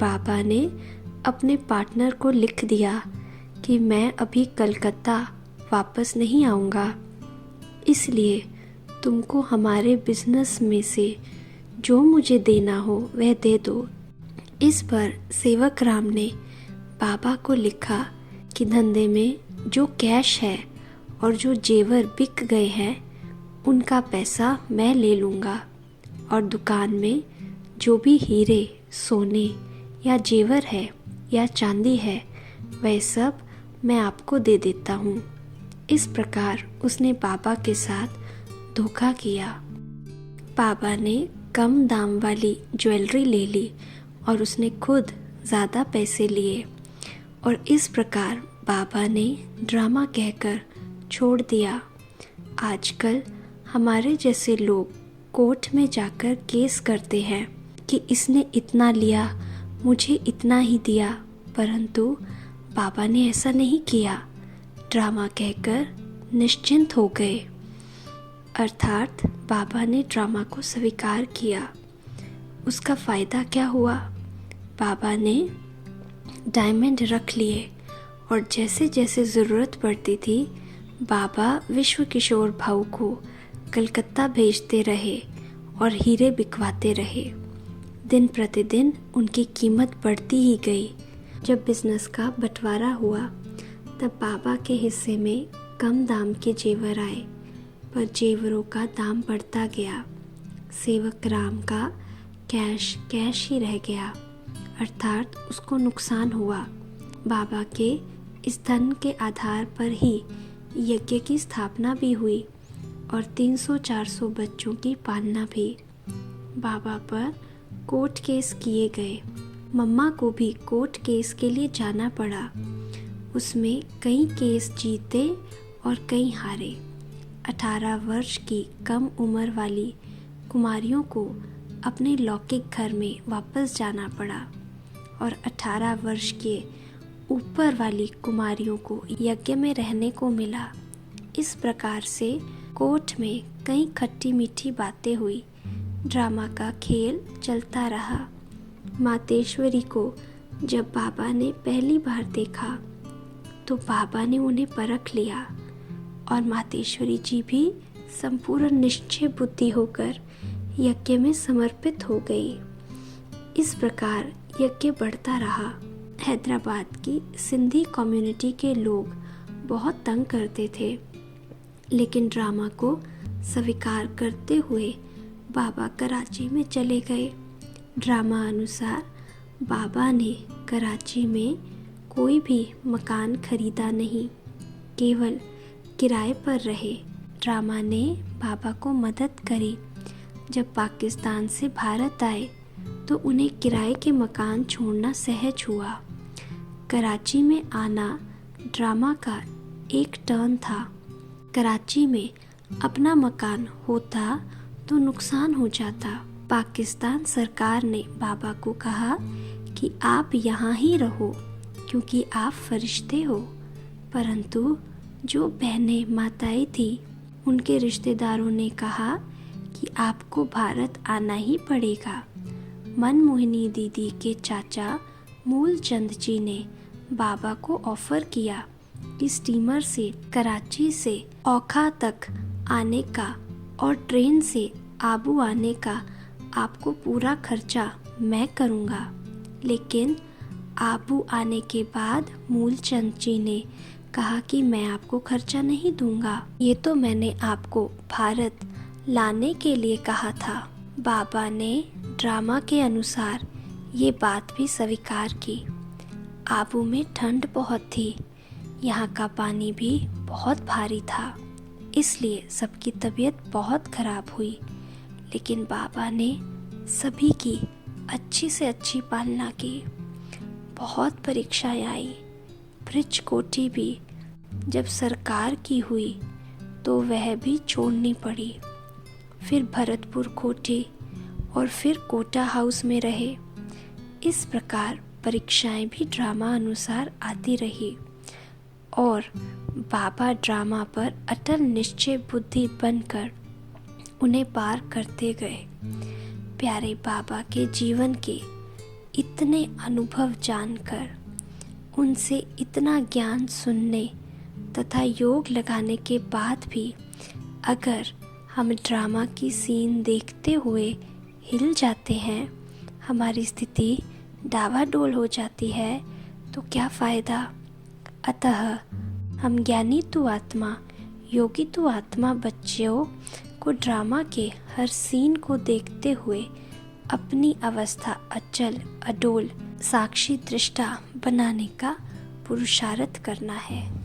बाबा ने अपने पार्टनर को लिख दिया कि मैं अभी कलकत्ता वापस नहीं आऊँगा, इसलिए तुमको हमारे बिजनेस में से जो मुझे देना हो वह दे दो। इस पर सेवक राम ने बाबा को लिखा कि धंधे में जो कैश है और जो जेवर बिक गए हैं उनका पैसा मैं ले लूँगा, और दुकान में जो भी हीरे, सोने या जेवर है या चांदी है वह सब मैं आपको दे देता हूँ। इस प्रकार उसने बाबा के साथ धोखा किया। बाबा ने कम दाम वाली ज्वेलरी ले ली और उसने खुद ज़्यादा पैसे लिए, और इस प्रकार बाबा ने ड्रामा कहकर छोड़ दिया। आजकल हमारे जैसे लोग कोर्ट में जाकर केस करते हैं कि इसने इतना लिया, मुझे इतना ही दिया, परंतु बाबा ने ऐसा नहीं किया। ड्रामा कहकर निश्चिंत हो गए, अर्थात बाबा ने ड्रामा को स्वीकार किया। उसका फ़ायदा क्या हुआ? बाबा ने डायमंड रख लिए और जैसे जैसे ज़रूरत पड़ती थी बाबा विश्व किशोर भाऊ को कलकत्ता भेजते रहे और हीरे बिकवाते रहे। दिन प्रतिदिन उनकी कीमत बढ़ती ही गई। जब बिज़नेस का बंटवारा हुआ तब बाबा के हिस्से में कम दाम के जेवर आए, पर जेवरों का दाम बढ़ता गया। सेवक राम का कैश ही रह गया, अर्थात उसको नुकसान हुआ। बाबा के इस धन के आधार पर ही यज्ञ की स्थापना भी हुई और 300-400 बच्चों की पालना भी। बाबा पर कोर्ट केस किए गए। मम्मा को भी कोर्ट केस के लिए जाना पड़ा। उसमें कई केस जीते और कई हारे। 18 वर्ष की कम उम्र वाली कुमारियों को अपने लौकिक घर में वापस जाना पड़ा और 18 वर्ष के ऊपर वाली कुमारियों को यज्ञ में रहने को मिला। इस प्रकार से कोर्ट में कई खट्टी मीठी बातें हुई। ड्रामा का खेल चलता रहा। मातेश्वरी को जब बाबा ने पहली बार देखा तो बाबा ने उन्हें परख लिया और मातेश्वरी जी भी संपूर्ण निश्चय बुद्धि होकर यज्ञ में समर्पित हो गई। इस प्रकार यज्ञ बढ़ता रहा। हैदराबाद की सिंधी कम्युनिटी के लोग बहुत तंग करते थे, लेकिन ड्रामा को स्वीकार करते हुए बाबा कराची में चले गए। ड्रामा अनुसार बाबा ने कराची में कोई भी मकान खरीदा नहीं, केवल किराए पर रहे। ड्रामा ने बाबा को मदद करी। जब पाकिस्तान से भारत आए तो उन्हें किराए के मकान छोड़ना सहज हुआ। कराची में आना ड्रामा का एक टर्न था। कराची में अपना मकान होता तो नुकसान हो जाता। पाकिस्तान सरकार ने बाबा को कहा कि आप यहाँ ही रहो क्योंकि आप फरिश्ते हो, परंतु जो बहनें माताएं थी उनके रिश्तेदारों ने कहा कि आपको भारत आना ही पड़ेगा। मनमोहिनी दीदी के चाचा मूलचंद जी ने बाबा को ऑफर किया कि स्टीमर से कराची से ओखा तक आने का और ट्रेन से आबू आने का आपको पूरा खर्चा मैं करूँगा। लेकिन आबू आने के बाद मूलचंद जी ने कहा कि मैं आपको खर्चा नहीं दूंगा, ये तो मैंने आपको भारत लाने के लिए कहा था। बाबा ने ड्रामा के अनुसार ये बात भी स्वीकार की। आबू में ठंड बहुत थी, यहाँ का पानी भी बहुत भारी था, इसलिए सबकी तबीयत बहुत खराब हुई। लेकिन बाबा ने सभी की अच्छी से अच्छी पालना की। बहुत परीक्षाएं आई। ब्रिज कोठी भी जब सरकार की हुई तो वह भी छोड़नी पड़ी। फिर भरतपुर कोठी और फिर कोटा हाउस में रहे। इस प्रकार परीक्षाएं भी ड्रामा अनुसार आती रही और बाबा ड्रामा पर अटल निश्चय बुद्धि बनकर उन्हें पार करते गए। प्यारे बाबा के जीवन के इतने अनुभव जानकर, उनसे इतना ज्ञान सुनने तथा योग लगाने के बाद भी अगर हम ड्रामा की सीन देखते हुए हिल जाते हैं, हमारी स्थिति डावाडोल हो जाती है, तो क्या फ़ायदा। अतः हम ज्ञानी तु आत्मा, योगी तु आत्मा बच्चों को ड्रामा के हर सीन को देखते हुए अपनी अवस्था अचल अडोल साक्षी दृष्टा बनाने का पुरुषार्थ करना है।